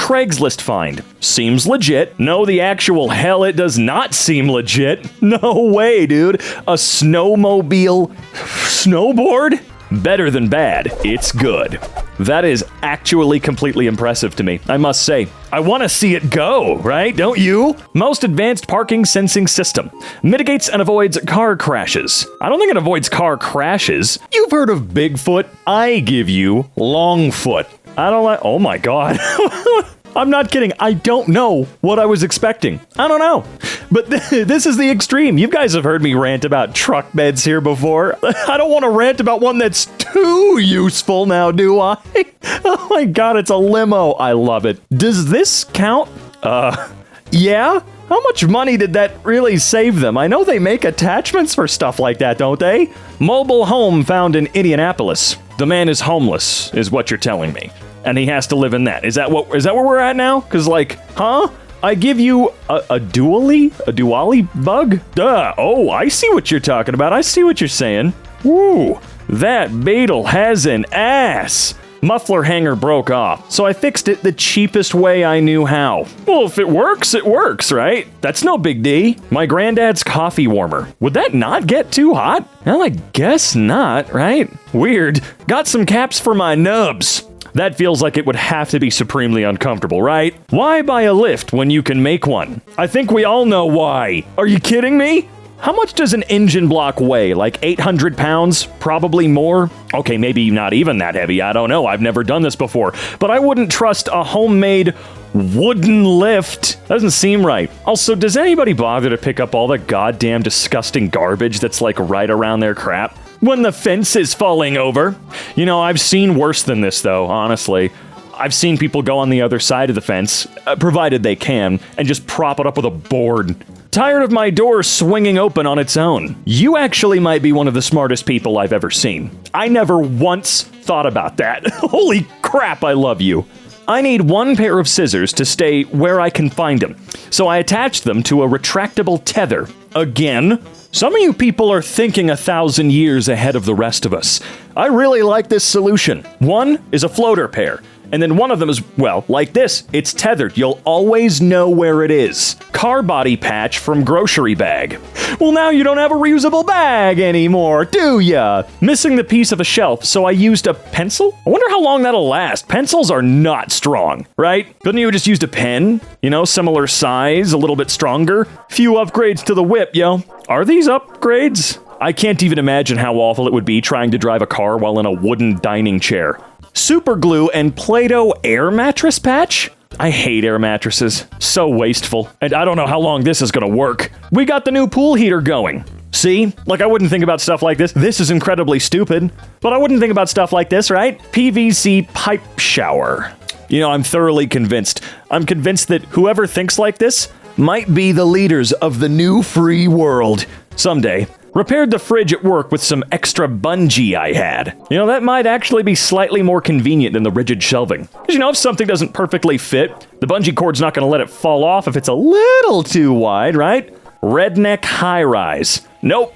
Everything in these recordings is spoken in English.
Craigslist find. Seems legit. No, the actual hell, it does not seem legit. No way, dude. A snowmobile snowboard? Better than bad. It's good. That is actually completely impressive to me, I must say. I want to see it go, right? Don't you? Most advanced parking sensing system. Mitigates and avoids car crashes. I don't think it avoids car crashes. You've heard of Bigfoot. I give you Longfoot. I don't like... Oh my god. I'm not kidding. I don't know what I was expecting. I don't know. But this is the extreme. You guys have heard me rant about truck beds here before. I don't want to rant about one that's too useful now, do I? Oh my god, it's a limo. I love it. Does this count? Yeah? How much money did that really save them? I know they make attachments for stuff like that, don't they? Mobile home found in Indianapolis. The man is homeless, is what you're telling me. And he has to live in that. Is that where we're at now? Because, like, huh? I give you a dually bug? Duh. Oh, I see what you're talking about. I see what you're saying. Woo, that beetle has an ass. Muffler hanger broke off, so I fixed it the cheapest way I knew how. Well, if it works, right? That's no big D. My granddad's coffee warmer. Would that not get too hot? Well, I guess not, right? Weird. Got some caps for my nubs. That feels like it would have to be supremely uncomfortable, right? Why buy a lift when you can make one? I think we all know why. Are you kidding me? How much does an engine block weigh? Like 800 pounds? Probably more? Okay, maybe not even that heavy. I don't know. I've never done this before. But I wouldn't trust a homemade wooden lift. Doesn't seem right. Also, does anybody bother to pick up all the goddamn disgusting garbage that's like right around their crap when the fence is falling over? You know, I've seen worse than this though, honestly. I've seen people go on the other side of the fence, provided they can, and just prop it up with a board. Tired of my door swinging open on its own. You actually might be one of the smartest people I've ever seen. I never once thought about that. Holy crap, I love you. I need one pair of scissors to stay where I can find them, so I attached them to a retractable tether. Again, some of you people are thinking 1,000 years ahead of the rest of us. I really like this solution. One is a floater pair. And then one of them is, well, like this. It's tethered. You'll always know where it is. Car body patch from grocery bag. Well, now you don't have a reusable bag anymore, do ya? Missing the piece of a shelf, so I used a pencil? I wonder how long that'll last. Pencils are not strong, right? Couldn't you have just used a pen? You know, similar size, a little bit stronger? Few upgrades to the whip, yo. Are these upgrades? I can't even imagine how awful it would be trying to drive a car while in a wooden dining chair. Super glue and Play-Doh air mattress patch? I hate air mattresses. So wasteful. And I don't know how long this is gonna work. We got the new pool heater going. See? Like, I wouldn't think about stuff like this. This is incredibly stupid. But I wouldn't think about stuff like this, right? PVC pipe shower. You know, I'm thoroughly convinced. I'm convinced that whoever thinks like this might be the leaders of the new free world. Someday. Repaired the fridge at work with some extra bungee I had. You know, that might actually be slightly more convenient than the rigid shelving. Because, you know, if something doesn't perfectly fit, the bungee cord's not going to let it fall off if it's a little too wide, right? Redneck high-rise. Nope.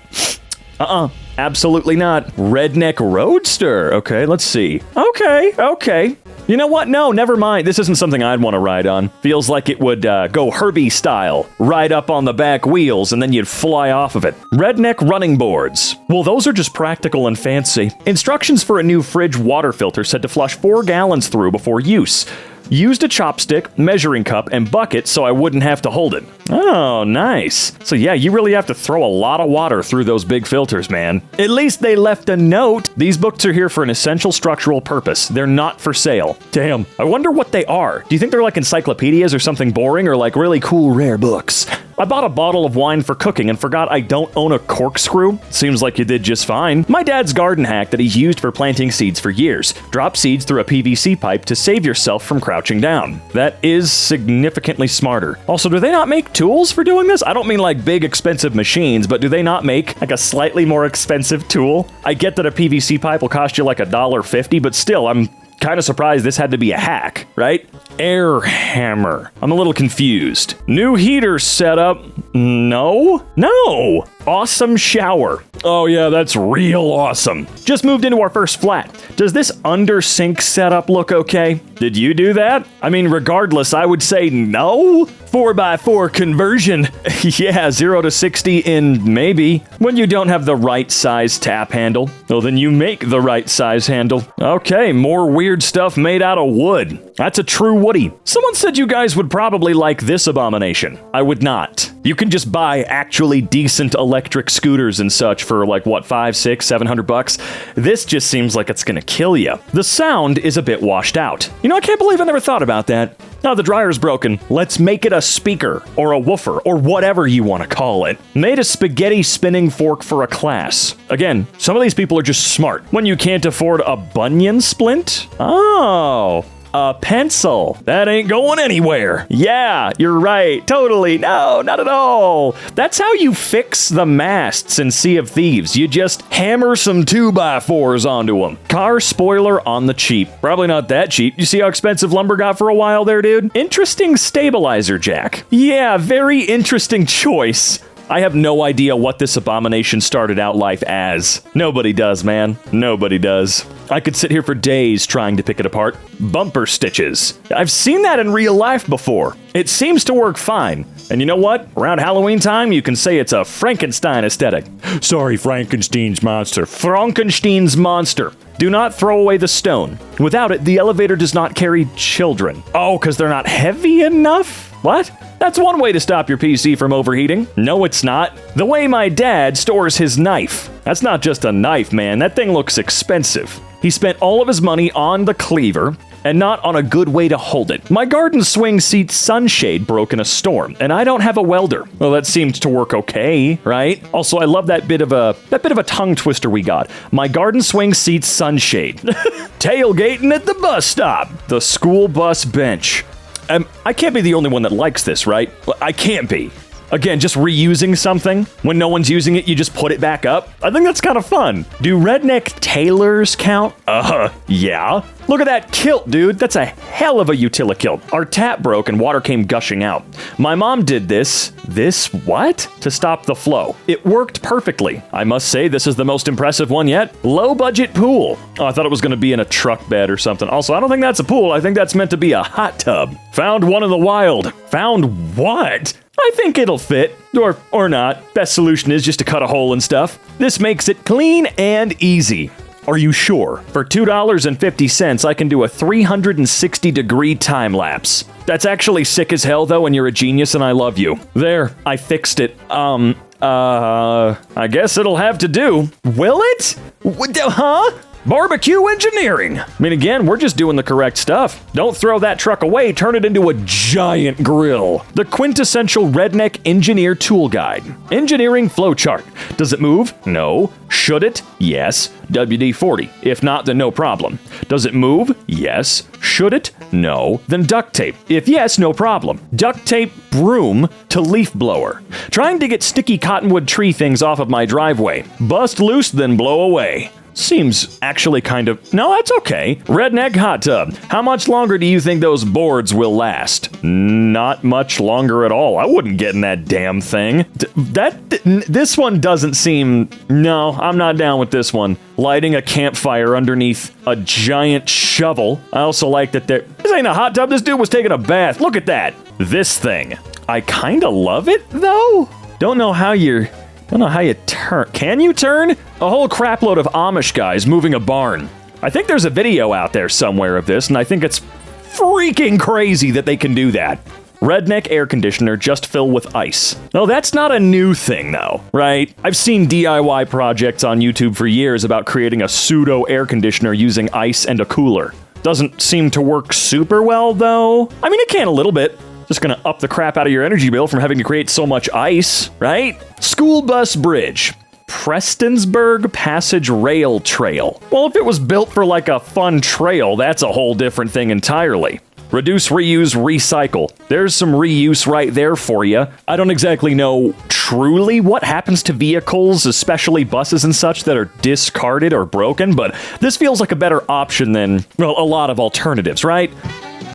Absolutely not. Redneck roadster. Okay, let's see. Okay. You know what? No, never mind. This isn't something I'd want to ride on. Feels like it would go Herbie style. Ride up on the back wheels and then you'd fly off of it. Redneck running boards. Well, those are just practical and fancy. Instructions for a new fridge water filter said to flush 4 gallons through before use. Used a chopstick, measuring cup, and bucket so I wouldn't have to hold it. Oh, nice. So yeah, you really have to throw a lot of water through those big filters, man. At least they left a note. These books are here for an essential structural purpose. They're not for sale. Damn. I wonder what they are. Do you think they're like encyclopedias or something boring, or like really cool rare books? I bought a bottle of wine for cooking and forgot I don't own a corkscrew. Seems like you did just fine. My dad's garden hack that he's used for planting seeds for years. Drop seeds through a PVC pipe to save yourself from crouching down. That is significantly smarter. Also, do they not make tools for doing this? I don't mean like big expensive machines, but do they not make like a slightly more expensive tool? I get that a PVC pipe will cost you like $1.50, but still, I'm kind of surprised this had to be a hack, right? Air hammer. I'm a little confused. New heater setup. No. awesome shower. Oh yeah, that's real awesome. Just moved into our first flat. Does this under sink setup look okay? Did you do that? I mean, regardless, I would say no. 4x4 conversion. Yeah, 0 to 60 in maybe. When you don't have the right size tap handle, well, then you make the right size handle. Okay, more weird stuff made out of wood. That's a true woody. Someone said you guys would probably like this abomination. I would not. You can just buy actually decent electric scooters and such for like, what, 500, 600, $700? This just seems like it's gonna kill you. The sound is a bit washed out. You know, I can't believe I never thought about that. Now the dryer's broken. Let's make it a speaker, or a woofer, or whatever you want to call it. Made a spaghetti spinning fork for a class. Again, some of these people are just smart. When you can't afford a bunion splint? Oh, a pencil. That ain't going anywhere. Yeah, you're right. Totally. No, not at all. That's how you fix the masts in Sea of Thieves. You just hammer some 2x4s onto them. Car spoiler on the cheap. Probably not that cheap. You see how expensive lumber got for a while there, dude? Interesting stabilizer jack. Yeah, very interesting choice. I have no idea what this abomination started out life as. Nobody does, man. Nobody does. I could sit here for days trying to pick it apart. Bumper stitches. I've seen that in real life before. It seems to work fine. And you know what? Around Halloween time, you can say it's a Frankenstein aesthetic. Sorry, Frankenstein's monster. Frankenstein's monster. Do not throw away the stone. Without it, the elevator does not carry children. Oh, because they're not heavy enough? What? That's one way to stop your PC from overheating. No, it's not. The way my dad stores his knife. That's not just a knife, man. That thing looks expensive. He spent all of his money on the cleaver and not on a good way to hold it. My garden swing seat sunshade broke in a storm, and I don't have a welder. Well, that seemed to work okay, right? Also, I love that bit of a tongue twister we got. My garden swing seat sunshade. Tailgating at the bus stop. The school bus bench. I can't be the only one that likes this, right? I can't be. Again, just reusing something. When no one's using it, you just put it back up. I think that's kind of fun. Do redneck tailors count? Yeah. Look at that kilt, dude. That's a hell of a utility kilt. Our tap broke and water came gushing out. My mom did this what? To stop the flow. It worked perfectly. I must say, this is the most impressive one yet. Low budget pool. Oh, I thought it was going to be in a truck bed or something. Also, I don't think that's a pool. I think that's meant to be a hot tub. Found one in the wild. Found what? I think it'll fit. Or not. Best solution is just to cut a hole and stuff. This makes it clean and easy. Are you sure? For $2.50, I can do a 360-degree time lapse. That's actually sick as hell, though, and you're a genius, and I love you. There, I fixed it. I guess it'll have to do. Will it? Huh? Barbecue engineering. I mean, again, we're just doing the correct stuff. Don't throw that truck away, turn it into a giant grill. The quintessential redneck engineer tool guide. Engineering flowchart. Does it move? No. Should it? Yes. WD-40. If not, then no problem. Does it move? Yes. Should it? No. Then duct tape. If yes, no problem. Duct tape broom to leaf blower. Trying to get sticky cottonwood tree things off of my driveway. Bust loose, then blow away. Seems actually kind of... No, that's okay. Redneck hot tub. How much longer do you think those boards will last? Not much longer at all. I wouldn't get in that damn thing. This one doesn't seem... No, I'm not down with this one. Lighting a campfire underneath a giant shovel. I also like that there... This ain't a hot tub. This dude was taking a bath. Look at that. This thing. I kind of love it, though. Don't know how you turn. Can you turn? A whole crapload of Amish guys moving a barn. I think there's a video out there somewhere of this, and I think it's freaking crazy that they can do that. Redneck air conditioner just filled with ice. No, that's not a new thing, though, right? I've seen DIY projects on YouTube for years about creating a pseudo air conditioner using ice and a cooler. Doesn't seem to work super well, though. I mean, it can a little bit. Just gonna up the crap out of your energy bill from having to create so much ice, right? School bus bridge. Prestonsburg Passage Rail Trail. Well, if it was built for like a fun trail, that's a whole different thing entirely. Reduce, reuse, recycle. There's some reuse right there for you. I don't exactly know truly what happens to vehicles, especially buses and such, that are discarded or broken, but this feels like a better option than, well, a lot of alternatives, right?